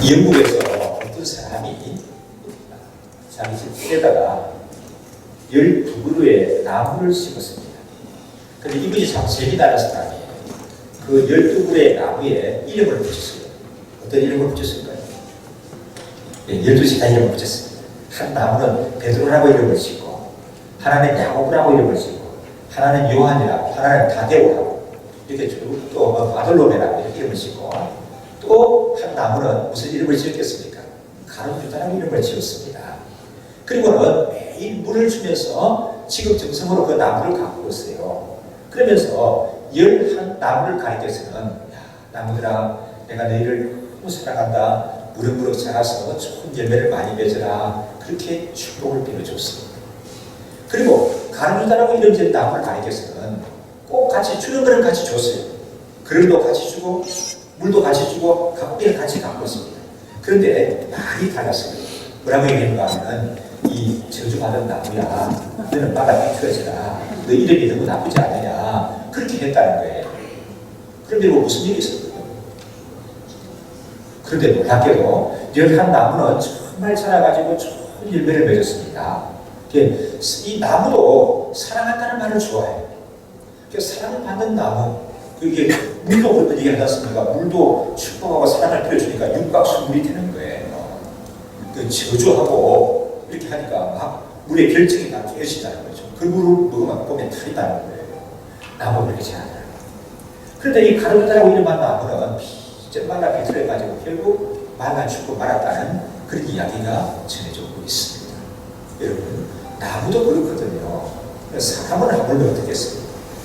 영국에서 어떤 사람이 자기 집에다가 12그루의 나무를 심었습니다. 근데 이분이 참 재미나는 사람이에요. 그 12그루의 나무에 이름을 붙였어요. 어떤 이름을 붙였을까요? 네, 12시 다 이름을 붙였습니다. 한 나무는 베드로라고 이름을 짓고, 하나는 야고보라고 이름을 짓고, 하나는 요한이라고, 하나는 다데오라고, 이렇게 또 바돌로메라고 이렇게 이름을 짓고, 또 한 나무는 무슨 이름을 지었겠습니까? 가룟유다라고 이름을 지었습니다. 그리고는 매일 물을 주면서 지극정성으로 그 나무를 가꾸었어요. 그러면서 11나무를 가리켜서는, 야, 나무들아, 내가 너희를 너무 사랑한다. 무럭무럭 자라서 좋은 열매를 많이 맺어라. 그렇게 축복을 빌어줬습니다. 그리고 가룟유다라고 이름 지은 나무를 가리켜서는 꼭 같이 주는 거는 같이 줬어요. 그릇도 같이 주고 물도 같이 주고 가꾸기를 같이 가꾸었습니다. 그런데 말이 달랐어요. 뭐라고 얘기했는가 하면, 이 저주받은 나무야, 너는 바닥에 비틀어져라. 너 이름이 너무 나쁘지 않느냐. 그렇게 했다는 거예요. 그런데 뭐 무슨 일이 있었거든요. 그런데 놀랍게도 11나무는 정말 자라가지고 좋은 열매를 맺었습니다. 이 나무도 사랑한다는 말을 좋아해요. 사랑을 받는 나무, 이게 물도 그런 얘기 하지 않습니까? 물도 축복하고 사랑을 빌어주니까 육각수물이 되는 거예요. 그 저주하고 이렇게 하니까 막 물의 결정이 다 깨진다는 거죠. 그 물을 먹으면 보면 탈이다는 거예요. 나무 그렇게 잘한다는 거예요. 그런데 이 가룟유다라고 이름한 나무는 말라 비틀어가지고 결국 말라 죽고 말았다는 그런 이야기가 전해져 오고 있습니다. 여러분, 나무도 그렇거든요. 사람은 아무래도 어떻게 했어요?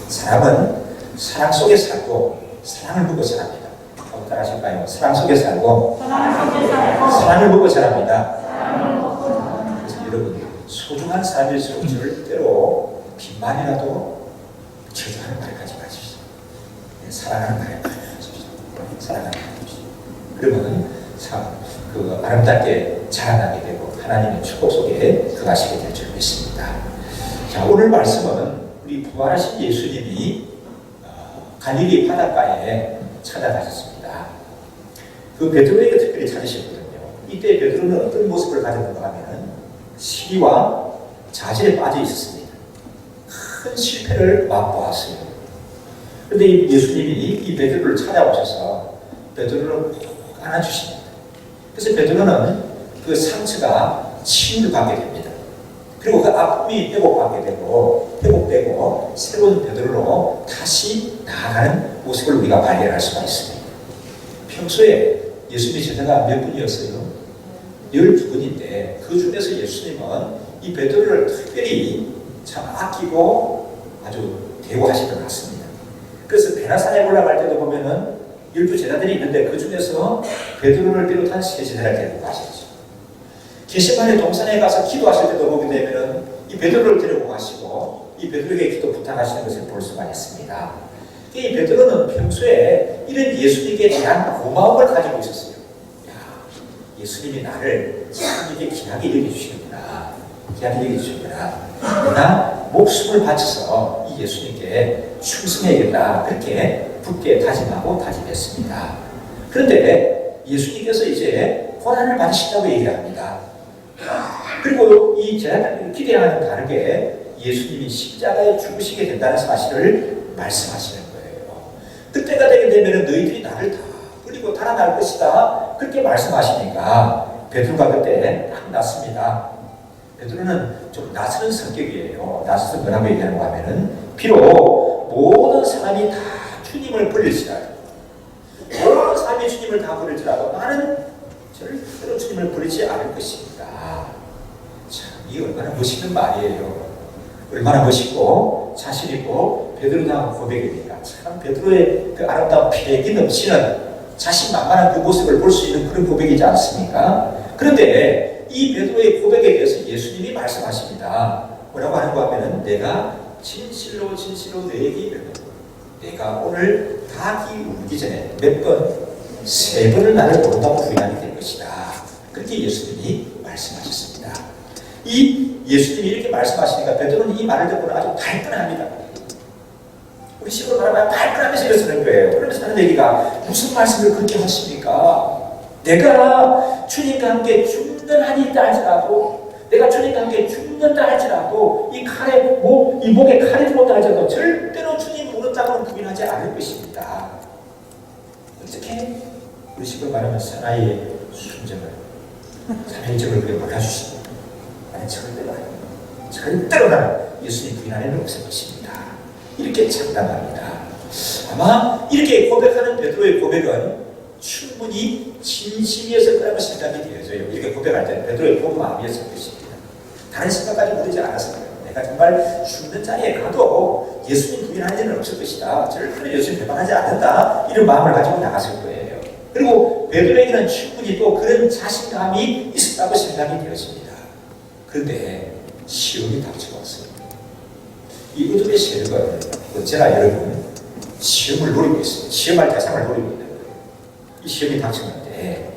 사람은 사랑 속에 살고 사랑을 보고 자랍니다. 한번 따라 하실까요? 사랑 속에 살고 사랑을 보고 자랍니다. 그래서 여러분, 소중한 사람일수록 절대로 빈말이라도 저주하는 말을 가지 마십시오. 사랑하는 말을 가지십시오. 사랑하는 말을 가지십시오. 그러면 참 그 아름답게 자라나게 되고 하나님의 축복 속에 거하시게 될 줄 믿습니다. 자, 오늘 말씀은 우리 부활하신 예수님이 갈릴리 바닷가에 찾아가셨습니다. 그 베드로에게 특별히 찾으셨거든요. 이때 베드로는 어떤 모습을 가졌는가 하면 시기와 자질에 빠져 있었습니다. 큰 실패를 맛보았어요. 그런데 예수님이 이 베드로를 찾아오셔서 베드로를 꼭 안아주십니다. 그래서 베드로는 그 상처가 치유를 받게 됩니다. 그리고 그 아픔이 회복받게 되고 회복되고 새로운 베드로로 다시 나아가는 모습을 우리가 발견할 수가 있습니다. 평소에 예수님의 제자가 몇 분이었어요? 12분인데 그 중에서 예수님은 이 베드로를 특별히 참 아끼고 아주 대우하신 것 같습니다. 그래서 베나산에 올라갈 때도 보면은 12 제자들이 있는데 그 중에서 베드로를 비롯한 3 제자를 데리고 가셨죠. 게시판의 동산에 가서 기도하실 때도 보게 되면은 이 베드로를 데리고 가시고 이 베드로에게 기도 부탁하시는 것을 볼 수가 있습니다. 이 베드로는 평소에 이런 예수님께 대한 고마움을 가지고 있었어요. 야, 예수님이 나를 참 이렇게 귀하게 여겨주시는구나. 귀하게 여겨주시는구나. 내가 목숨을 바쳐서 이 예수님께 충성해야겠다. 그렇게 굳게 다짐하고 다짐했습니다. 그런데 예수님께서 이제 고난을 받으신다고 얘기를 합니다. 그리고 이 제자들이 기대하는 다르게 예수님이 십자가에 죽으시게 된다는 사실을 말씀하시는 거예요. 그때가 되게 되면 너희들이 나를 다 버리고 달아날 것이다. 그렇게 말씀하시니까 베드로가 그때 딱 났습니다. 베드로는 좀 낯선 성격이에요. 낯선 뭐라고 얘기하는가 하면은 비록 모든 사람이 다 주님을 버릴지라도 모든 사람이 주님을 다 버릴지라도 나는 절대로 주님을 버리지 않을 것입니다. 참, 이 얼마나 멋있는 말이에요. 얼마나 멋있고 자신있고 베드로다운 고백입니다. 참 베드로의 그 아름다운 피력이 넘치는 자신만만한 그 모습을 볼 수 있는 그런 고백이지 않습니까? 그런데 이 베드로의 고백에 대해서 예수님이 말씀하십니다. 뭐라고 하는가 하면 내가 진실로 너에게 이르노니 내가 오늘 닭이 울기 전에 몇 번? 3번을 나를 모른다고 부인하게 될 것이다. 그렇게 예수님이 말씀하셨습니다. 이 예수님이 이렇게 말씀하시니까 베드로는 이 말을 듣고는 아주 발끈합니다. 우리 식으로 말하면 발끈하면서 일어서는 거예요. 그러면서 하는 얘기가 무슨 말씀을 그렇게 하십니까? 내가 주님과 함께 죽는 한이 있다 할지라도, 내가 주님과 함께 죽는다 할지라도, 이 목에 칼이 들어온다 할지라도 절대로 주님 모른다고는 부인하지 않을 것입니다. 어떻게? 의식을 말하면 사나이의 순정을, 사회적을 그게 몰라주십니다. 나는 절대로 나는 예수님 부인하는 일은 없을 것입니다. 이렇게 장담합니다. 아마 이렇게 고백하는 베드로의 고백은 충분히 진심이었을 거라고 생각이 되어져요. 이렇게 고백할 때는 베드로의 본 마음이었을 것입니다. 다른 생각까지 모르지 않았을 거예요. 내가 정말 죽는 자리에 가도 예수님 부인하는 일은 없을 것이다. 절대로 예수님 배반하지 않는다. 이런 마음을 가지고 나갔을 거예요. 그리고 베드로에게는 충분히 또 그런 자신감이 있었다고 생각이 되었습니다. 그런데 시험이 닥쳐왔어요. 이 어둠의 세력은 언제나 여러분 시험을 노리고 있어요. 시험할 대상을 노리고 있는 거예요. 이 시험이 닥쳤는데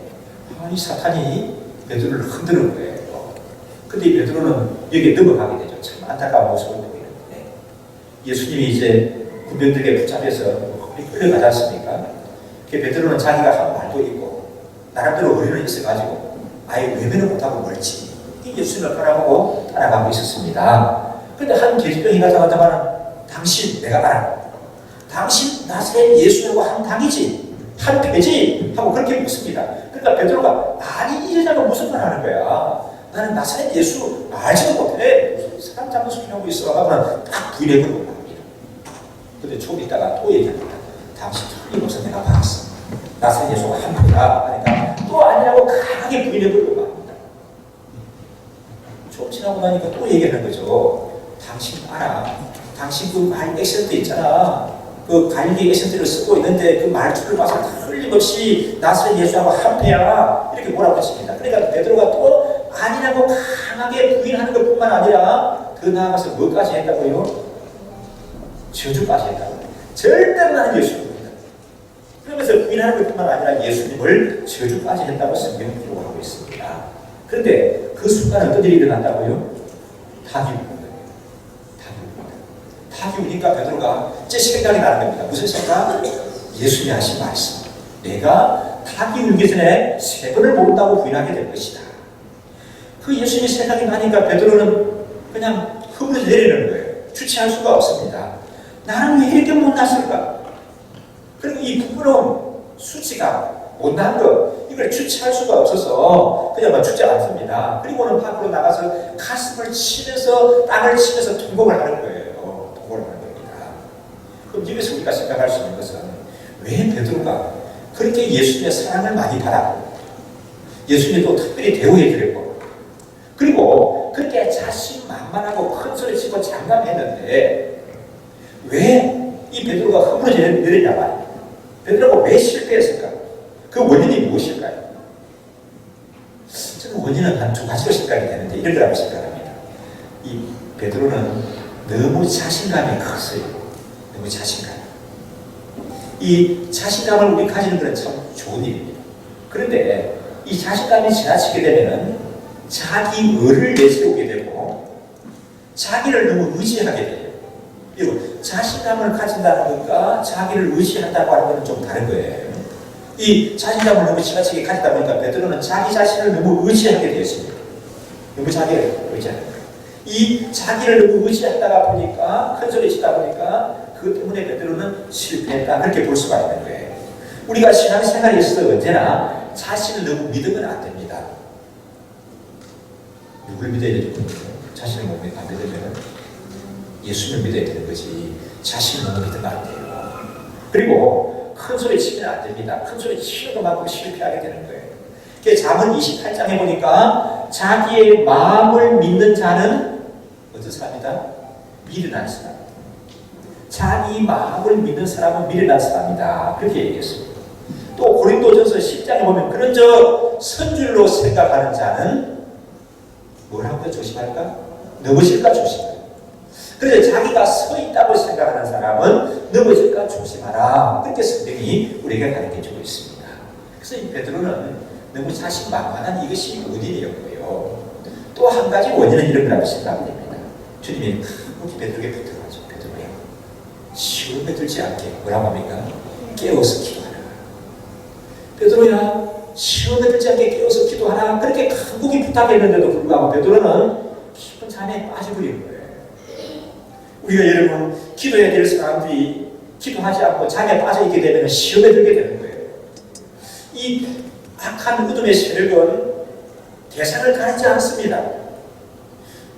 이 사탄이 베드로를 흔드는 거예요. 근데 이 베드로는 여기에 넘어가게 되죠. 참 안타까운 모습을 보이는데 예수님이 이제 군병들에게 붙잡혀서 끌려가지 않습니까? 베드로는 자기가 한 말도 있고 나름대로 의리는 있어가지고 아예 외면을 못하고 멀지 예수님을 바라보고 따라가고 있었습니다. 그런데 한 계집병이 나타나다가는 당신 내가 알아. 당신 나사렛 예수하고 한 당이지 한 패지 하고 그렇게 묻습니다. 그러니까 베드로가 아니 이 여자가 무슨 말 하는 거야. 나는 나사렛 예수 알지도 못해. 무슨 사람 잡는 소리 하고 있어. 하면 딱 부인해버리고 말합니다. 근데 조금 있다가 또 얘기합니다. 당신 틀림없어 내가 봤어. 나사렛 예수가 한 패다 하니까 또 아니라고 강하게 부인해버리고 말합니다. 좀 지나고 나니까 또 얘기하는 거죠. 당신 알아. 당신 그 말 액센트 있잖아. 그 갈릴리 액센트를 쓰고 있는데 그 말투를 봐서 틀림없이 나사렛 예수하고 한패야. 이렇게 몰아붙입니다. 그러니까 베드로가 또 아니라고 강하게 부인하는 것뿐만 아니라 더 나아가서 뭐까지 했다고요? 저주까지 했다고요. 절대로 나는 예수님입니다. 그러면서 부인하는 것뿐만 아니라 예수님을 저주까지 했다고 성경은 기록하고 있습니다. 그런데 그 순간 어떤 일이 일어난다고요? 닭이 우는 거예요. 닭이 우니까 베드로가 이제 생각이 나는 겁니다. 무슨 생각? 예수님이 하신 말씀. 내가 닭이 울기 전에 3번을 모른다고 부인하게 될 것이다. 그 예수님이 생각이 나니까 베드로는 그냥 흐물을 내리는 거예요. 주체할 수가 없습니다. 나는 왜 이렇게 못났을까? 그리고 이 부끄러운 수치가 못난 것 이걸 주체할 수가 없어서 그냥 주지 않습니다. 그리고는 밖으로 나가서 가슴을 치면서 땅을 치면서 통곡을 하는 거예요. 통곡을 하는 겁니다. 그럼 여기서 우리가 생각할 수 있는 것은 왜 베드로가 그렇게 예수님의 사랑을 많이 받았고 예수님이 또 특별히 대우해 주랬고 그리고 그렇게 자신만만하고 큰 소리 치고 장담했는데 왜 이 베드로가 허물어져 내리냐 말이에요. 베드로가 왜 실패했을까? 그 원인이 무엇일까요? 저는 원인은 한 2가지로 생각이 되는데 이런 거라고 생각합니다. 이 베드로는 너무 자신감이 컸어요. 너무 자신감. 이 자신감을 우리 가지는 것은 참 좋은 일입니다. 그런데 이 자신감이 지나치게 되면은 자기 의를 내세우게 되고 자기를 너무 의지하게 돼요. 그리고 자신감을 가진다는 것과 자기를 의지한다고 하는 것은 좀 다른 거예요. 이 자신감을 너무 지나치게 가지다 보니까 베드로는 자기 자신을 너무 의지하게 되었습니다. 너무 자기를 의지하는 거예요. 이 자기를 너무 의지하다가 보니까 큰소리 치다 보니까 그것 때문에 베드로는 실패했다 그렇게 볼 수가 있는 거예요. 우리가 신앙생활에 있어서 언제나 자신을 너무 믿으면 안 됩니다. 누굴 믿어야 되죠? 자신을 못 믿으면 예수님을 믿어야 되는 거지 자신을 너무 믿으면 안 돼요. 그리고 큰 소리 치면 안 됩니다. 큰 소리 치는 것만큼 실패하게 되는 거예요. 잠언 28장에 보니까 자기의 마음을 믿는 자는 어떤 사람이다? 미련한 사람. 자기 마음을 믿는 사람은 미련한 사람이다. 그렇게 얘기했습니다. 또 고린도전서 10장에 보면 그런 선줄로 생각하는 자는 뭘 하고 조심할까? 넘어질까 조심할까? 그래서 자기가 서 있다고 생각하는 사람은 넘어질까 조심하라. 그렇게 성경이 우리에게 가르쳐주고 있습니다. 그래서 이 베드로는 너무 자신만만한 이것이 원인이었고요. 또 한 가지 원인은 이런 거라고 생각됩니다. 주님이 베드로에게 붙들어가죠. 베드로야, 시험에 들지 않게 뭐라고 합니까? 깨워서 기도하라. 베드로야, 시험에 들지 않게 깨워서 기도하라. 그렇게 간곡히 부탁했는데도 불구하고 베드로는 깊은 잠에 빠져버린 거예요. 우리가 여러분 기도해야 될 사람들이 기도하지 않고 잠에 빠져있게 되면 시험에 들게 되는 거예요. 이 악한 어둠의 세력은 대상을 가리지 않습니다.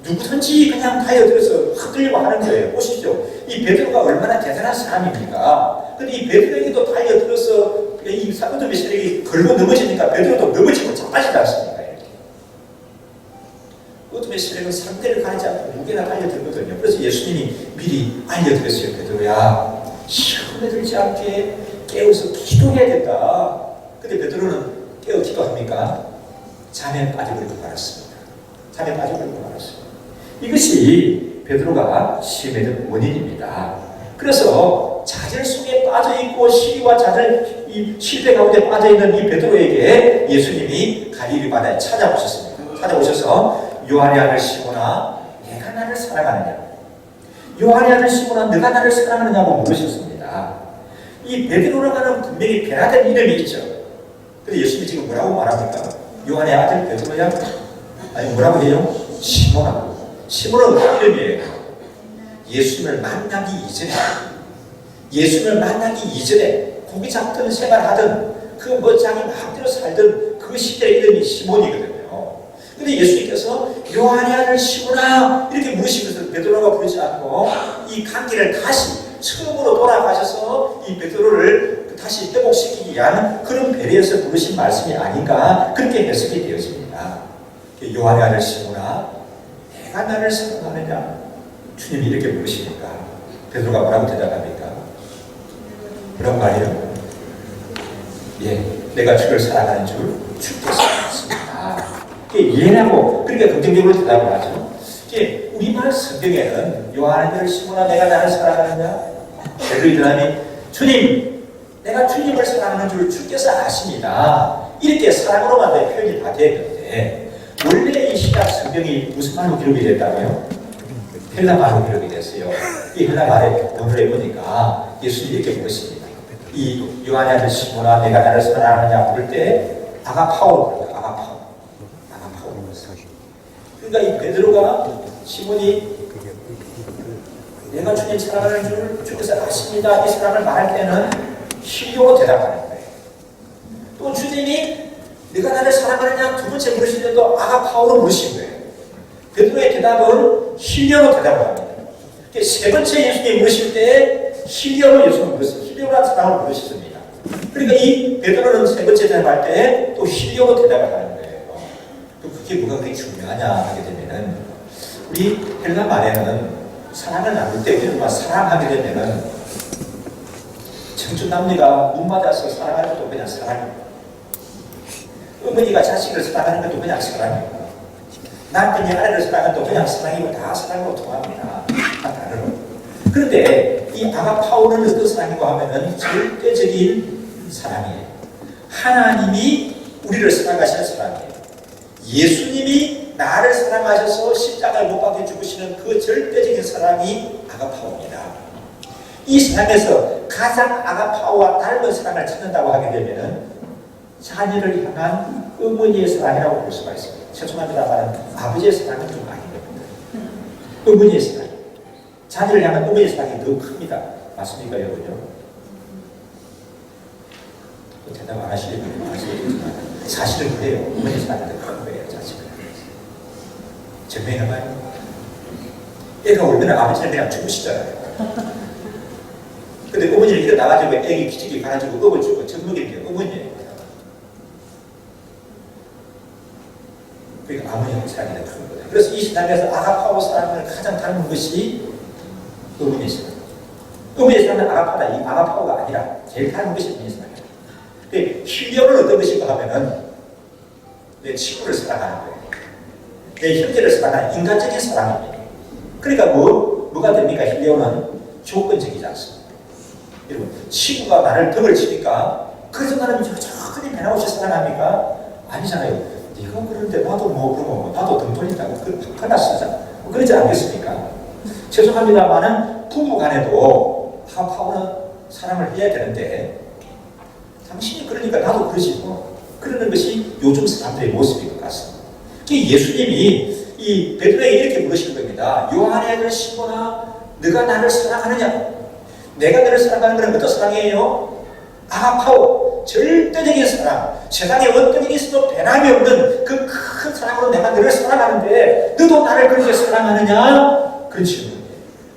누구든지 그냥 달려들어서 흔들려고 하는 거예요. 보시죠. 이 베드로가 얼마나 대단한 사람입니까? 근데 이 베드로에게도 달려들어서 이 어둠의 세력이 걸고 넘어지니까 베드로도 넘어지고 자빠지지 않습니까? 어둠의 세력은 상대를 가리지 않고 누구나 달려들거든요. 그래서 예수님이 미리 알려드렸어요. 베드로야, 시험에 들지 않게 깨워서 기도해야 된다. 근데 베드로는 깨어 기도합니까? 잠에 빠져버리고 말았습니다. 잠에 빠져버리고 말았습니다. 이것이 베드로가 시험에 든 원인입니다. 그래서 좌절 속에 빠져있고 시기와 좌절, 이 실패 가운데 빠져있는 이 베드로에게 예수님이 갈릴리 바다에 찾아오셨습니다. 찾아오셔서 요한의 아들 시몬아, 내가 나를 사랑하느냐? 요한의 아들 시몬아, 내가 나를 사랑하느냐고 물으셨습니다. 이 베드로라고 하는 분명히 변화된 이름이 있죠. 근데 예수님이 지금 뭐라고 말합니까? 요한의 아들 베드로야? 아니 뭐라고 해요? 시몬아. 시몬은 어떤 이름이에요? 예수님을 만나기 이전에, 예수님을 만나기 이전에 고기 잡던 생활하던 그 자기 마음대로 살던 그 시대의 이름이 시몬이거든요. 근데 예수님께서 요한의 아들 시몬아 이렇게 물으시면서 베드로가 부르지 않고 이 관계를 다시 처음으로 돌아가셔서 이 베드로를 다시 회복시키기 위한 그런 배려에서 부르신 말씀이 아닌가 그렇게 해석이 되어집니다. 요한의 아들 시몬아, 내가 나를 사랑하느냐? 주님이 이렇게 물으시니까 베드로가 뭐라고 대답합니까? 뭐라고 말해요? 예, 내가 주를 사랑하는 줄 주께서 알았습니다. 이해하고 그러니까 긍정적으로 대답을 하죠. 우리말 성경에는 요한의 아들 시몬아, 내가 나를 사랑하느냐? 베드로의 대답이 주님, 내가 주님을 사랑하는 줄 주께서 아십니다. 이렇게 사랑으로만 표현이 다 되었는데 원래 이 시작 성경이 무슨 말로 기록이 됐다고요? 헬라말로 기록이 됐어요. 이 헬라말의 번호를 보니까 예수님이 이렇게 물으십니다. 이 요한의 아들 시몬아, 내가 나를 사랑하느냐 부를 때 아가파오로 부릅니다. 아가파오. 그러니까 이 베드로가 시몬이 내가 주님 사랑하는 줄 주께서 아십니다. 이 사랑을 말할 때는 힐료로 대답하는 거예요. 또 주님이 네가 나를 사랑하느냐 두 번째 물으실 때도 아가파오로 물으신 거예요. 베드로의 대답은 힐료로 대답을 합니다. 세 번째 예수님이 물으실 때 힐료로 예수님을 물으셨어요. 힐료라는 사람을 물으셨습니다. 그러니까 이 베드로는 세 번째 대답할 때 또 힐료로 대답을 하는 거예요. 또 그게 뭐가 그렇게 중요하냐 하게 되면은 우리 헬라 말에는 사랑을 나눌 때 우리는 사랑하게 되면은 청춘남녀가 눈 맞아서 사랑하는 것도 그냥 사랑입니다. 어머니가 자식을 사랑하는 것도 그냥 사랑입니다. 남편이 아내를 사랑하는 것도 그냥 사랑이고 다 사랑으로 통합니다. 다 다르고. 그런데 이 아가파오는 어떤 사랑이고 하면은 절대적인 사랑이에요. 하나님이 우리를 사랑하시는 사랑이에요. 예수님이 나를 사랑하셔서 십자가를 못 박혀 죽으시는 그 절대적인 사랑이 아가파오입니다. 이 사랑에서 가장 아가파오와 닮은 사랑을 찾는다고 하게 되면은 자녀를 향한 어머니의 사랑이라고 볼 수가 있습니다. 죄송합니다만 아버지의 사랑은 좀 아닙니다. 어머니의 사랑. 자녀를 향한 어머니의 사랑이 더 큽니다. 맞습니까, 여러분요? 대답 안 하시려면 아시겠지만 사실은 그래요. 어머니의 사랑이 더 큰 거예요. 자식을. 증명해봐요. 애가 울면 아버지는 그냥 죽으시잖아요. 근데 어머니를 일어나가지고 애기 기저귀 갈아주고 업어주고 젖먹이는 게 어머니예요. 그러니까 아버지의 사랑이 더 큰 거예요. 그래서 이 세상에서 아가파오 사랑을 가장 닮은 것이 어머니의 사랑. 어머니의 사랑은 아가파다. 이 아가파오가 아니라 제일 닮은 것이 어머니의 사랑이에요. 근데 힐령은 어떤 것인가 하면은 내 친구를 사랑하는 거예요. 내 형제를 사랑하는 인간적인 사랑입니다. 그러니까 뭐가 됩니까? 힐령은 조건적이지 않습니다. 여러분, 친구가 나를 덕을 치니까 그래서 나는 여전히 변함없이 사랑합니까? 아니잖아요. 네가 그러는데 나도 그러면 나도 등 돌린다고 그나 쓰자. 그러지 않겠습니까? 죄송합니다만은 부부 간에도 아가파오는 사랑을 해야 되는데 당신이 그러니까 나도 그러지 뭐. 그러는 것이 요즘 사람들의 모습인 것 같습니다. 예수님이 이 베드로에게 이렇게 물으신 겁니다. 요한의 아들 시몬아, 네가 나를 사랑하느냐? 내가 너를 사랑하는 것은 어떤 사랑이에요? 아가파오, 절대적인 사랑. 세상에 어떤 일이 있어도 변함이 없는 그 큰 사랑으로 내가 너를 사랑하는데 너도 나를 그렇게 사랑하느냐? 그런 질문이에요.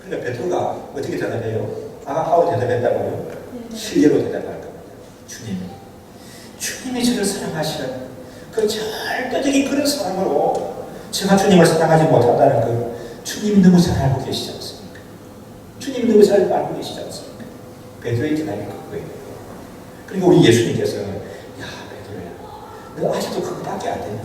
그러니까 베드로가 어떻게 대답해요? 아가파오 대답했다고요? 실례로 대답할 겁니다. 주님이 저를 사랑하시는 그 절대적인 그런 사랑으로 제가 주님을 사랑하지 못한다는 그 주님이 너무 잘 알고 계시지 않습니까? 주님이 너무 잘 알고 계시지 않습니까? 베드로의 대답이 그거예요. 그리고 우리 예수님께서 야 베드로야, 너 아직도 그거밖에 안 되냐?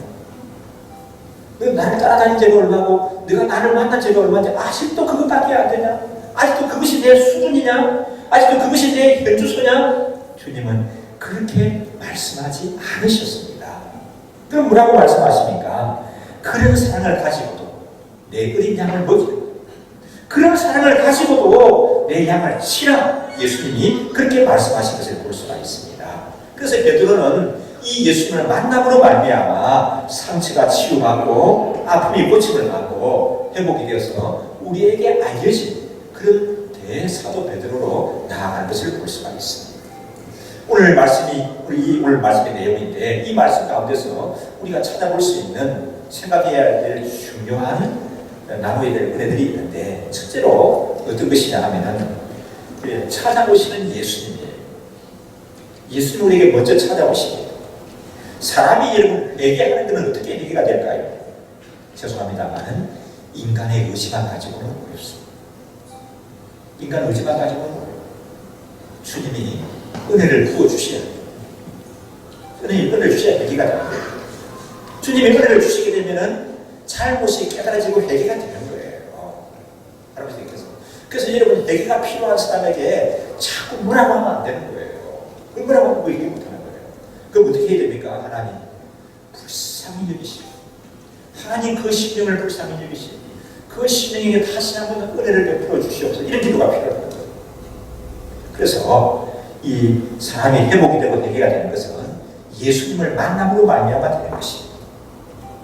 너 나를 따라다닌 지가 얼마고 네가 나를 만난 지가 얼마인데 아직도 그것밖에 안 되냐? 아직도 그것이 내 수준이냐? 아직도 그것이 내 현주소냐? 주님은 그렇게 말씀하지 않으셨습니다. 그럼 뭐라고 말씀하십니까? 그런 사랑을 가지고도 내 어린 양을 먹이는, 그런 사랑을 가지고도 내 양을 치라, 예수님이 그렇게 말씀하신 것을 볼 수가 있습니다. 그래서 베드로는 이 예수님을 만남으로 말미암아 상처가 치유받고 아픔이 고침을 받고 회복이 되어서 우리에게 알려진 그런 대사도 베드로로 나아가는 것을 볼 수가 있습니다. 오늘 말씀이 오늘 말씀의 내용인데 이 말씀 가운데서 우리가 찾아볼 수 있는 생각해야 될 중요한 나눠야 될 은혜들이 있는데, 첫째로 어떤 것이냐 하면은 찾아오시는 예수님이에요. 예수님 우리에게 먼저 찾아오십니다. 사람이 여러분 회개하는 것은 어떻게 회개가 될까요? 죄송합니다만 인간의 의지만 가지고는 어렵습니다. 인간 의지만 가지고는 어려워요. 주님이 은혜를 부어주셔야 돼요. 은혜를 주셔야 회개가 됩니다. 주님이 은혜를 주시게 되면은 잘못이 깨달아지고 회개가 되는 거예요. 할아버지께서. 그래서 여러분 회개가 필요한 사람에게 자꾸 뭐라고 하면 안 되는 거예요. 뭐라고 하면 얘기 못하는 거예요. 그럼 어떻게 해야 됩니까? 하나님 불쌍히 여기시고, 하나님 그 심령을 불쌍히 여기시고 그 심령에게 다시 한번 은혜를 베풀어 주시옵소서, 이런 기도가 필요한 거예요. 그래서 이 사람이 회복이 되고 회개가 되는 것은 예수님을 만남으로 말미암아 되는 것입니다.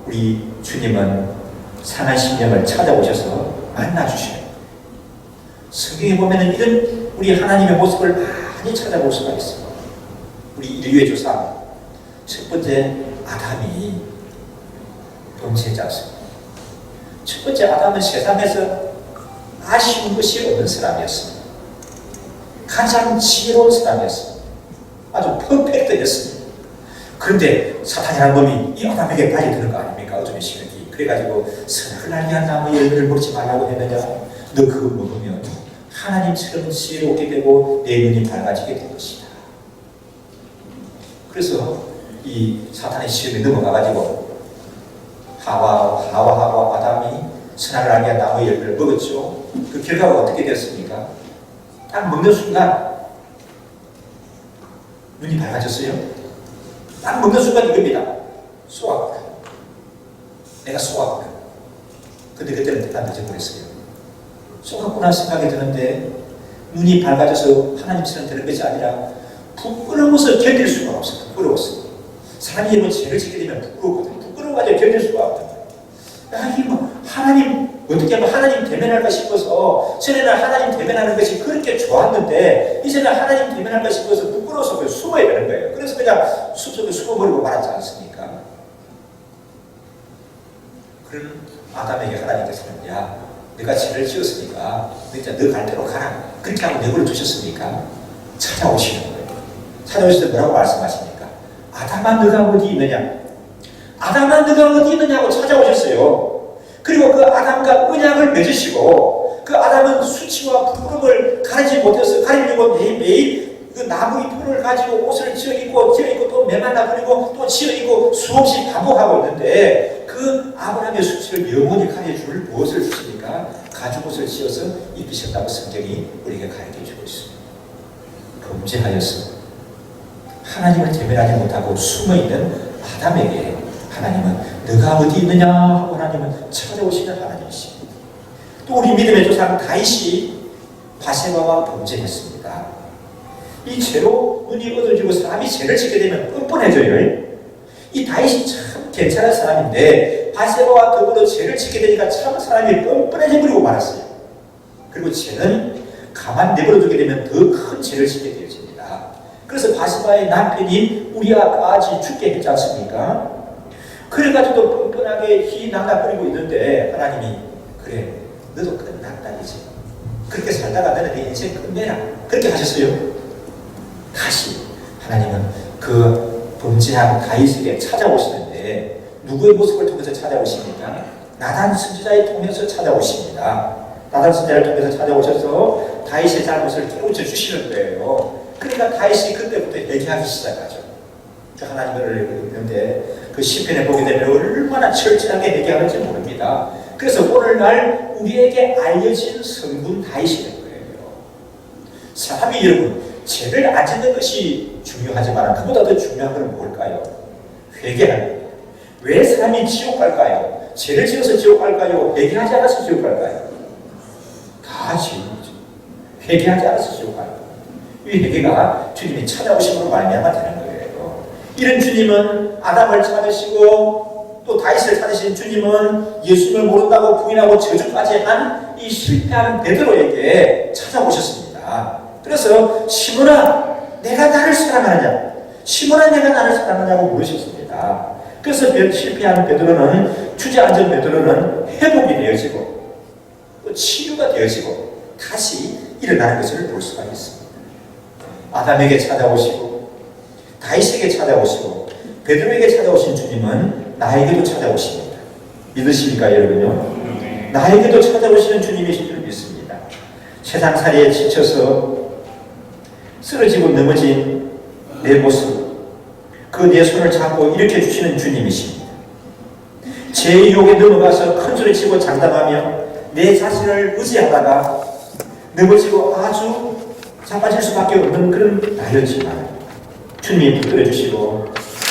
우리 주님은 상한 심령을 찾아오셔서 만나주셔요. 성경에 보면 이런 우리 하나님의 모습을 많이 찾아볼 수가 있습니다. 우리 인류의 조상 첫 번째 아담이 범죄하지 않습니다. 첫 번째 아담은 세상에서 아쉬운 것이 없는 사람이었습니다. 가장 지혜로운 사람이었습니다. 아주 퍼펙트였습니다. 그런데 사탄이라는 놈이 이 아담에게 빨려드는 거 아닙니까? 어둠의 시력이. 그래가지고 선악을 알게 한 나무의 열매를 먹지 말라고 했느냐? 너 그거 먹으면 하나님처럼 지혜롭게 되고 내 눈이 밝아지게 될 것이다. 그래서 이 사탄의 시험에 넘어가가지고 하와하고 아담이 선악을 알게 한 나무의 열매를 먹었죠. 그 결과가 어떻게 됐습니까? 딱 먹는 순간 눈이 밝아졌어요. 딱 먹는 순간 이겁니다. 쏘았구나. 내가 쏘았구나. 근데 그때는 다 늦어버렸어요. 쏘았구나 생각이 드는데 눈이 밝아져서 하나님처럼 되는 것이 아니라 부끄러워서 견딜 수가 없어요. 부끄러웠어요. 사람이 이런 죄를 짓게 되면 부끄러웠거든요. 부끄러워가지고 견딜 수가 없다. 야, 이거 하나님, 어떻게 하면 하나님 대면할까 싶어서, 전에는 하나님 대면하는 것이 그렇게 좋았는데, 이제는 하나님 대면할까 싶어서 부끄러워서 그냥 숨어야 되는 거예요. 그래서 그냥 숲속에 숨어버리고 말았지 않습니까? 그런 아담에게 하나님께서는, 야, 내가 죄를 지었으니까, 이제 너 갈 대로 가라. 그렇게 하고 내버려 두셨으니까, 찾아오시는 거예요. 찾아오실 때 뭐라고 말씀하십니까? 아담아, 너가 어디 있느냐? 아담아, 너가 어디 있느냐고 찾아오셨어요. 그리고 그 아담과 언약을 맺으시고, 그 아담은 수치와 부끄러움을 가리지 못해서 가리려고 매일 그 나무 잎을 가지고 옷을 지어 입고 또 매만나 버리고 또 지어 입고 수없이 반복하고 있는데, 그 아브라함의 수치를 영원히 가려줄 무엇을 주시니까 가죽옷을 지어서 입히셨다고 성경이 우리에게 가르쳐주고 있습니다. 범죄하여서 하나님을 대면하지 못하고 숨어있는 아담에게 하나님은 너가 어디 있느냐 하고 하나님은 찾아오시는 하나님이십니다. 또 우리 믿음의 조상 다윗이 바세바와 범죄했습니다. 이 죄로 눈이 어두워지고 사람이 죄를 짓게 되면 뻔뻔해져요. 이 다윗이 참 괜찮은 사람인데 바세바와 더불어 죄를 짓게 되니까 참 사람이 뻔뻔해져 버리고 말았어요. 그리고 죄는 가만 내버려두게 되면 더 큰 죄를 짓게 되어집니다. 그래서 바세바의 남편인 우리아까지 죽게 했지 않습니까? 그래가지고 뻔뻔하게 희낙낙거리고 있는데 하나님이 그래 너도 끝났다 이제 그렇게 살다가 너는 내 인생 끝내라 그렇게 하셨어요. 다시 하나님은 그 범죄한 다윗에게 찾아오시는데 누구의 모습을 통해서 찾아오십니까? 나단 선지자를 통해서 찾아오십니다. 나단 선지자를 통해서 찾아오셔서 다윗의 잘못을 깨우쳐 주시는 거예요. 그러니까 다윗이 그때부터 회개하기 시작하죠. 하나님을 그런데 그 시편에 보게 되면 얼마나 철저하게 회개하는지 모릅니다. 그래서 오늘날 우리에게 알려진 성분 다윗이라는 거예요. 사람이 여러분 죄를 안 짓는 것이 중요하지만 그보다 더 중요한 건 뭘까요? 회개하는 거예요. 왜 사람이 지옥 갈까요? 죄를 지어서 지옥 갈까요? 회개하지 않아서 지옥 갈까요? 다 지옥이죠. 회개하지 않아서 지옥 갈까요? 이 회개가 주님이 찾아오심으로 말미암아 되는 거예요. 이런 주님은 아담을 찾으시고 또 다윗을 찾으신 주님은 예수님을 모른다고 부인하고 저주까지 한 이 실패한 베드로에게 찾아오셨습니다. 그래서 시몬아 내가 나를 사랑하느냐 시몬아 내가 나를 사랑하냐고 물으셨습니다. 그래서 실패한 베드로는 주저앉은 베드로는 회복이 되어지고 또 치유가 되어지고 다시 일어나는 것을 볼 수가 있습니다. 아담에게 찾아오시고 다윗에게 찾아오시고 베드로에게 찾아오신 주님은 나에게도 찾아오십니다. 믿으십니까 여러분요? 나에게도 찾아오시는 주님이신 줄 믿습니다. 세상살이에 지쳐서 쓰러지고 넘어진 내 모습 그 내 손을 잡고 일으켜 주시는 주님이십니다. 제 유혹에 넘어가서 큰 소리 치고 장담하며 내 자신을 의지하다가 넘어지고 아주 자빠질 수밖에 없는 그런 나였지만 주님이 붙들어 주시고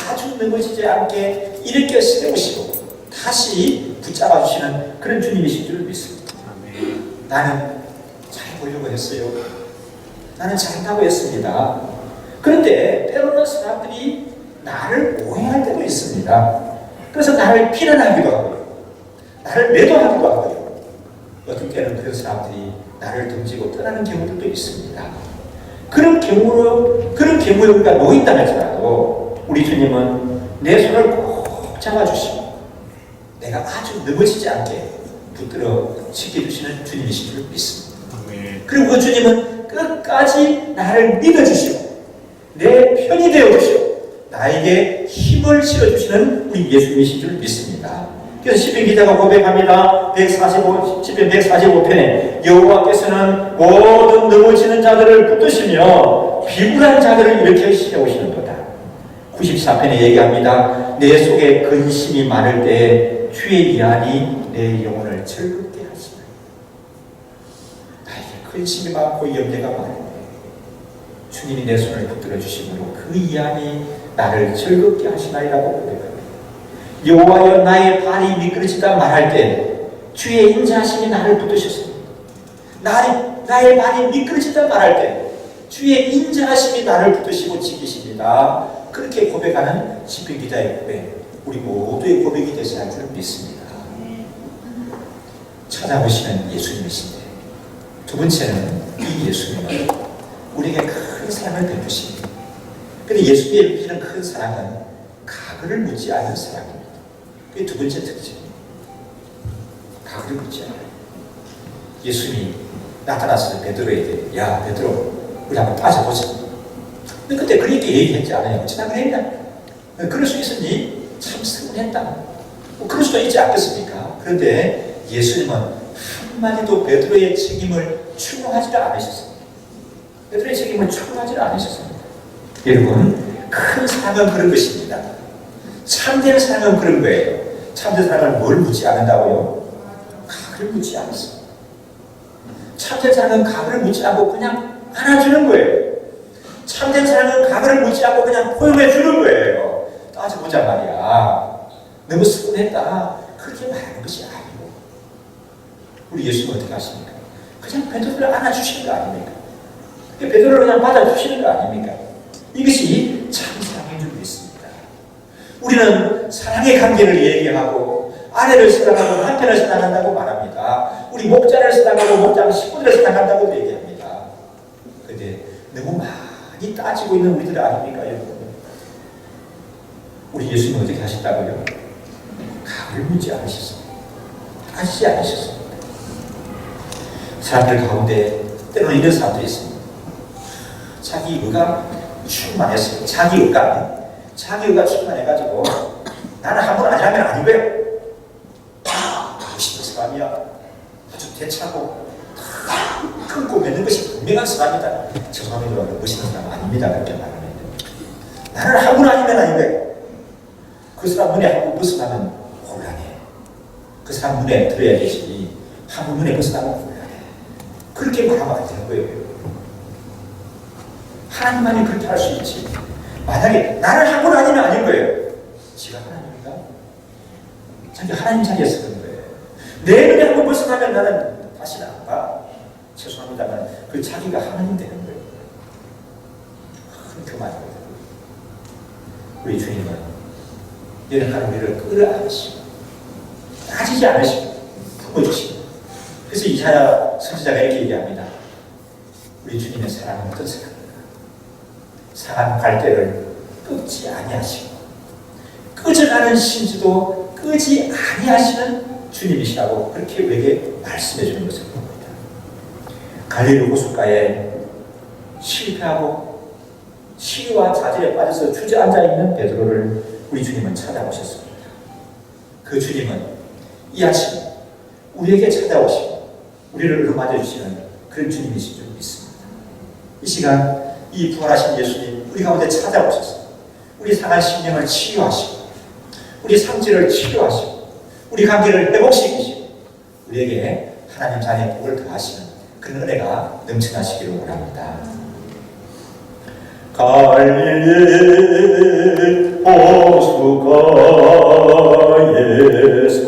아주 넘어지지 않게 일으켜 세우시고 다시 붙잡아 주시는 그런 주님이신 줄 믿습니다. 나는 잘 보려고 했어요. 나는 잘한다고 했습니다. 그런데 때로는 사람들이 나를 오해할 때도 있습니다. 그래서 나를 비난하기도 하고요. 나를 매도하기도 하고요. 어떤 때는 그런 사람들이 나를 던지고 떠나는 경우들도 있습니다. 그런 경우에 우리가 놓인다 할지라도 우리 주님은 내 손을 꼭 잡아주시고 내가 아주 넘어지지 않게 붙들어 지켜주시는 주님이신 줄 믿습니다. 그리고 그 주님은 끝까지 나를 믿어주시고 내 편이 되어주시고 나에게 힘을 실어주시는 우리 예수님이신 줄 믿습니다. 그래서 시편 기자가 고백합니다. 145, 시편 145편에 여호와께서는 모든 넘어지는 자들을 붙드시며 비굴한 자들을 일으켜 세우시는도다. 94편에 얘기합니다. 내 속에 근심이 많을 때 주의 위안이 내 영혼을 즐겁게 하시나. 나에게 근심이 많고 염려가 많을 때 주님이 내 손을 붙들어 주심으로 그 위안이 나를 즐겁게 하시나이라고 고백합니다. 여호와여 나의 발이 미끄러지다 말할 때 주의 인자하심이 나를 붙드셨습니다. 나의 발이 미끄러지다 말할 때 주의 인자하심이 나를 붙드시고 지키십니다. 그렇게 고백하는 시편 기자의 고백, 우리 모두의 고백이 되지 않을 줄 믿습니다. 찾아오시는 예수님이신데 두 번째는 이 예수님은 우리에게 큰 사랑을 베푸십니다. 그런데 예수님이 베푸시는 큰 사랑은 과거를 묻지 않는 사랑입니다. 그게 두 번째 특징입니다. 과거를 묻지 않아요. 예수님이 나타났을 때 베드로에게 야 베드로 우리 한번 빠져보자. 근데 그때 그렇게 얘기했지 않아요. 어찌나 그랬냐? 그럴 수 있으니 참 서운했다. 뭐 그럴 수도 있지 않겠습니까? 그런데 예수님은 한마디도 베드로의 책임을 추궁하지 않으셨습니다. 베드로의 책임을 추궁하지 않으셨습니다. 여러분, 큰 사랑은 그런 것입니다. 참된 사랑은 그런 거예요. 참된 사랑은 뭘 묻지 않는다고요? 과거를 묻지 않았어요. 참된 사랑은 과거를 묻지 않고 그냥 안아주는 거예요. 참된 사랑은 과거를 묻지 않고 그냥 포용해 주는 거예요. 따져보자 말이야. 너무 서운했다. 그렇게 말하는 것이 아니고 우리 예수님은 어떻게 하십니까? 그냥 베드로를 안아주시는 거 아닙니까? 베드로를 그냥 받아주시는 거 아닙니까? 이것이 참 사랑인 줄 믿습니다. 우리는 사랑의 관계를 얘기하고 아내를 사랑하고 남편을 사랑한다고 말합니다. 우리 목자를 사랑하고 목장 식구들을 사랑한다고 얘기합니다. 그런데 너무 많이 따지고 있는 우리들 아닙니까, 여러분? 우리 예수님은 어떻게 하셨다고요? 가을 묻지 않으셨습니다. 따지지 않으셨습니다. 사람들 가운데 때로는 이런 사람들이 있습니다. 자기 의가 충만했어요. 자기 의가 충만해가지고 나는 한 번 아니라면 아니고요. 멋있는 사람이야. 아주 대차고 큰 꿈 맺는 것이 분명한 사람이다. 죄송합니다. 멋있는 사람 아닙니다. 그렇게 말하면 나는 한 번 아니면 아니고요. 그 사람 눈에 한 번 벗어나면 곤란해. 그 사람 눈에 들어야 되지. 한 번 눈에 벗어나면 곤란해. 그렇게 말하면 안 되는 거예요. 하나님만이 그렇게 할 수 있지. 만약에 나는 한 번 아니면 아닌 거예요. 지가 하나님인가? 자기 하나님 자리에 서는 거예요. 내 눈에 한 번 벗어나면 나는 다시는 안 가. 죄송합니다만 그 자기가 하나님 되는 거예요. 그 말이거든요. 우리 주님은 이런 우리를 끌어안으시고 따지지 않으시고 품어주시고 그래서 이사야 선지자가 이렇게 얘기합니다. 우리 주님의 사랑은 어떤 사랑입니까? 상한 갈대를 끄지 아니하시고 끄져가는 심지도 끄지 아니하시는 주님이시라고 그렇게 우리에게 말씀해 주는 것을 봅니다. 갈릴리 호숫가에 실패하고 시리와 자질에 빠져서 주저앉아 있는 베드로를 우리 주님은 찾아오셨습니다. 그 주님은 이 아침 우리에게 찾아오시고 우리를 얻어맞아 주시는 그런 주님이신 줄 믿습니다. 이 시간 이 부활하신 예수님 우리 가운데 찾아오셔서 우리 상한 심령을 치유하시고 우리 상처를 치유하시고 우리 관계를 회복시키시고 우리에게 하나님 자녀의 복을 더하시는 그런 은혜가 넘쳐나시기를 원합니다. 갈릴리 호숫가에서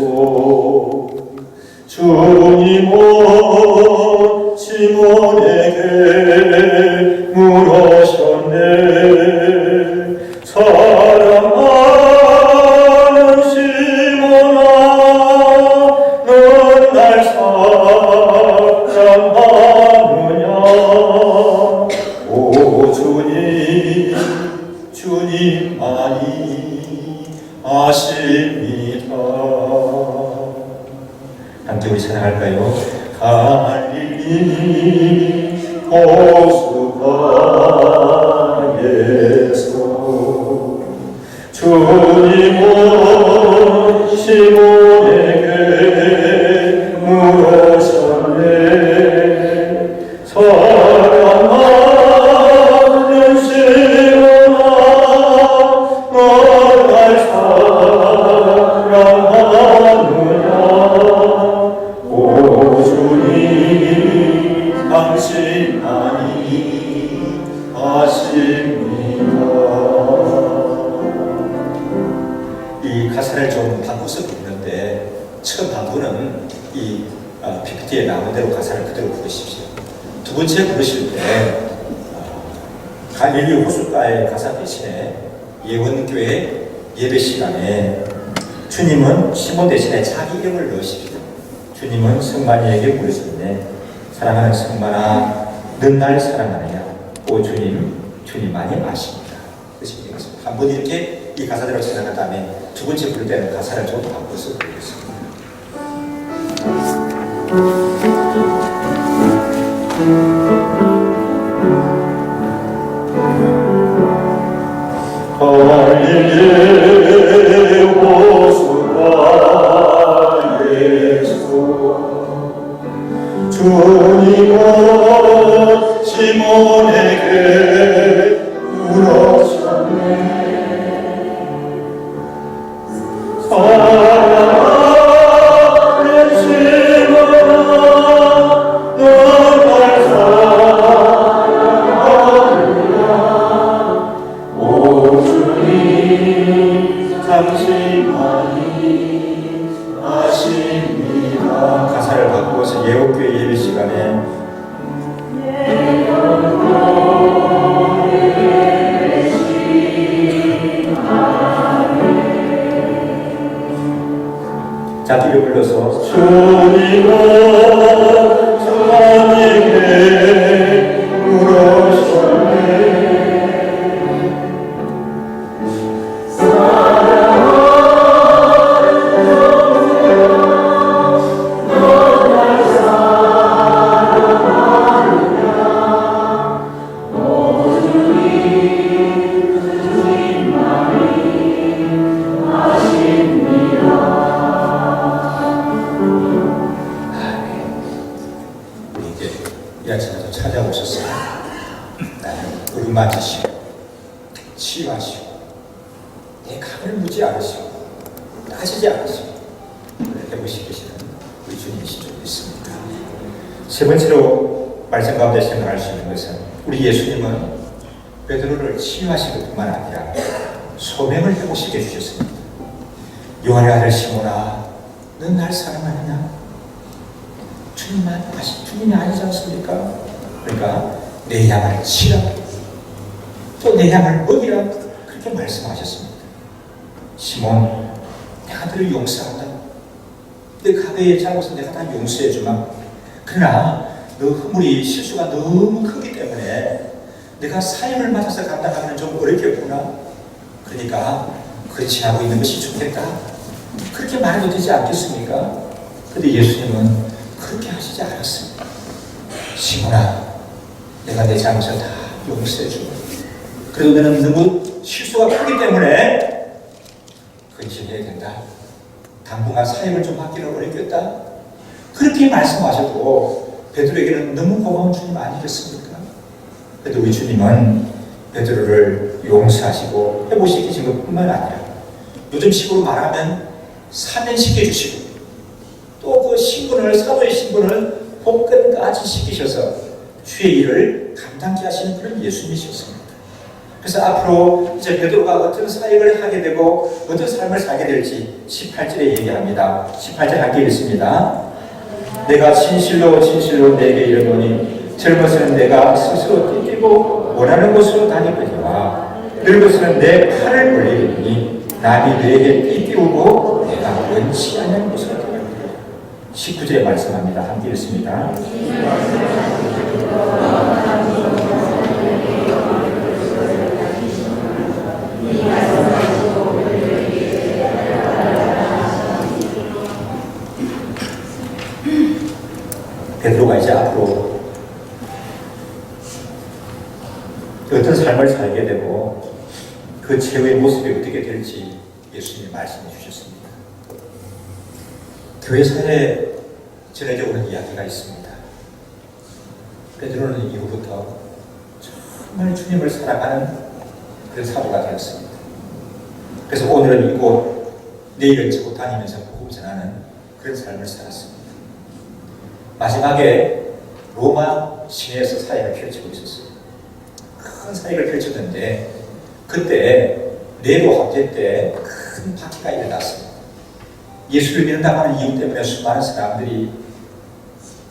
주님은 시몬에게 물으셨네. 사랑하는 시몬아, 넌 날 사랑하느냐? 오 주님만이 아십니다. 함께 우리 찬양할까요? 갈릴리 호숫가에서 주님은 시몬에게 물으셨네. 사랑하는 시몬아, 넌 날 사랑하느냐? 오 주님 당신만이 아십니다. 이 가사를 좀 바꿔서 부르는데 처음 한 분은 이 PPT에 나온 대로 가사를 그대로 부르십시오. 두 번째 부르실 때 갈릴리 호숫가의 가사 대신에 예원교회 예배 시간에 주님은 시몬 대신에 자기 이름을 넣으십시오. 주님은 성만이에게 물으셨네. 사랑하는 성만아, 넌 날 사랑하느냐? 오 주님만이 아십니다. 한 번 이렇게 이 가사대로 찬양한 다음에 두 번째 부를 때는 가사를 좀 바꿔서 부르겠습니다. 갈릴리 호숫가에서 주님은 시몬에게 물으셨네. 사랑하는 시몬아, 넌 날 사랑하느냐? 오 주님 당신만이 아십니다. 가사를 바꾸어서 예옥교회 예배 시간에 예옥교회 예배 시간에 자기를 불러서 주님은 주님께 물으셨네. 이아침에도 찾아오셨어요. 나는 의맞으시고 치유하시고 내 각을 묻지 않으시고 따지지 않으시고 해보시기시는 우리 주님이신 줄 믿습니다. 세 번째로 말씀 가운데 생각할 수 있는 것은 우리 예수님은 베드로를 치유하시는 뿐만 아니라 소명을 해보시게 해주셨습니다. 요한의 아들 시몬아, 넌 날 사랑하느냐? 주님이 아니지 않습니까? 그러니까 내 양을 치라, 또 내 양을 먹이라, 그렇게 말씀하셨습니다. 시몬, 내가 너를 용서한다. 내 가게의 잘못은 내가 다 용서해주마. 그러나 너 허물이 실수가 너무 크기 때문에 내가 사임을 맡아서 감당하기는 좀 어렵겠구나. 그러니까 그렇지 하고 있는 것이 좋겠다. 그렇게 말해도 되지 않겠습니까? 그런데 예수님은 그렇게 하시지 않았습니다. 시몬아, 내가 내 잘못을 다 용서해주고, 그래도 너는 너무 실수가 크기 때문에 근신해야 된다. 당분간 사임을 좀 받기는 어렵겠다. 그렇게 말씀하셔도 베드로에게는 너무 고마운 주님 아니겠습니까? 그래도 우리 주님은 베드로를 용서하시고 회복시키신 것뿐만 아니라 요즘식으로 말하면 사면시켜주시고 또 그 신분을, 사도의 신분을 복권까지 시키셔서 주의 일을 감당케 하시는 그런 예수님이셨습니다. 그래서 앞으로 이제 베드로가 어떤 사역을 하게 되고 어떤 삶을 살게 될지 18절에 얘기합니다. 18절 함께 읽습니다. 내가 진실로 진실로 내게 이르노니 젊어서는 내가 스스로 띠띠고 원하는 곳으로 다니거니와 늙어서는 내 팔을 벌리리니 남이 내게 띠띠우고 내가 원치 않는 곳으로 다니리라. 19절에 말씀합니다. 함께 읽습니다. 베드로가 이제 앞으로 어떤 삶을 살게 되고 그 최후의 모습이 어떻게 될지 예수님이 말씀해 주셨습니다. 교회사에 전해져 오는 이야기가 있습니다. 베드로는 이후부터 정말 주님을 사랑하는 그런 사도가 되었습니다. 그래서 오늘은 이곳, 내일은 저곳 다니면서 복음 전하는 그런 삶을 살았습니다. 마지막에 로마 시내에서 사역을 펼치고 있었어요. 큰 사역을 펼쳤는데 그때 네로 합제 때 큰 파티가 일어났습니다. 예수를 믿는다고 하는 이유 때문에 수많은 사람들이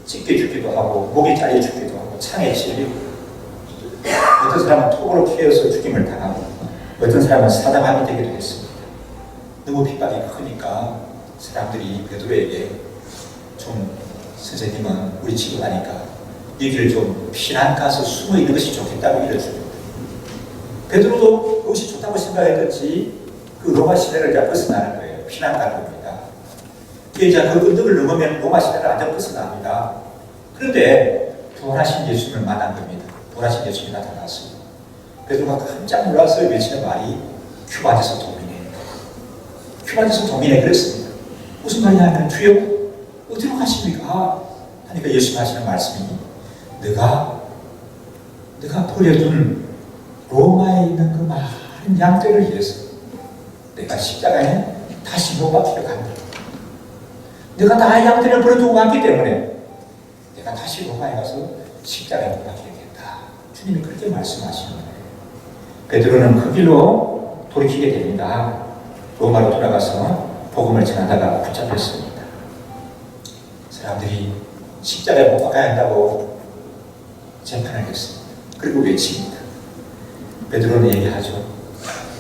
찢겨 죽기도 하고 목이 잘려 죽기도 하고 창에 찔리고 어떤 사람은 톱으로 캐어서 죽임을 당하고 어떤 사람은 사자감이 되기도 했습니다. 너무 핍박이 크니까 사람들이 베드로에게 좀 선생님은 우리 집에 가니까 여기를 좀 피난 가서 숨어 있는 것이 좋겠다고 이러줍니다. 베드로도 그것이 좋다고 생각했던지 그 로마 시대를 이제 벗어나는 거예요. 피난 갈 겁니다. 이제 그 언덕을 넘으면 로마 시대를 완전 벗어납니다. 그런데 부활하신 예수님을 만난 겁니다. 부활하신 예수님이 나타났습니다. 베드로가 깜짝 놀라서 외치는 말이 큐바디스 도미네. 큐바디스 도미네 그랬습니다. 무슨 말이냐 하면 주여 어디로 가십니까? 하니까 예수님 하시는 말씀이 내가 버려둔 로마에 있는 그 많은 양떼를 위해서 내가 십자가에 다시 못 박히려 간다. 내가 다 양떼를 버려두고 갔기 때문에 내가 다시 로마에 가서 십자가에 못 박히겠다. 주님이 그렇게 말씀하시는 거예요. 베드로는 그 길로 돌이키게 됩니다. 로마로 돌아가서 복음을 전하다가 붙잡혔습니다. 사람들이 십자가에 못 박아야 한다고 재판을 했습니다. 그리고 외칩니다. 베드로는 얘기하죠.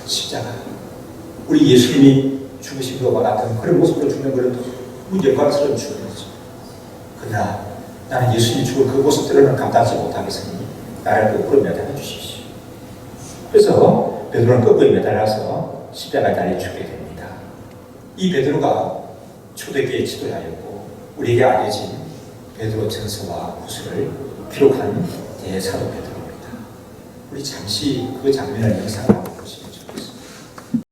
십자가, 우리 예수님이 죽으신 것과 같은 그런 모습으로 죽는 것은 영광스러운 죽음이죠. 그러나 나는 예수님이 죽은 그 모습들은 감당하지 못하겠으니 나를 거꾸로 매달아 주십시오. 그래서 베드로는 거꾸로 매달아서 십자가에 달려 죽게 됩니다. 이 베드로가 초대교회의 지도자였고 우리에게 알려진 베드로 전서와 후서를 기록한 대사도 베드로입니다. 우리 잠시 그 장면을 영상하고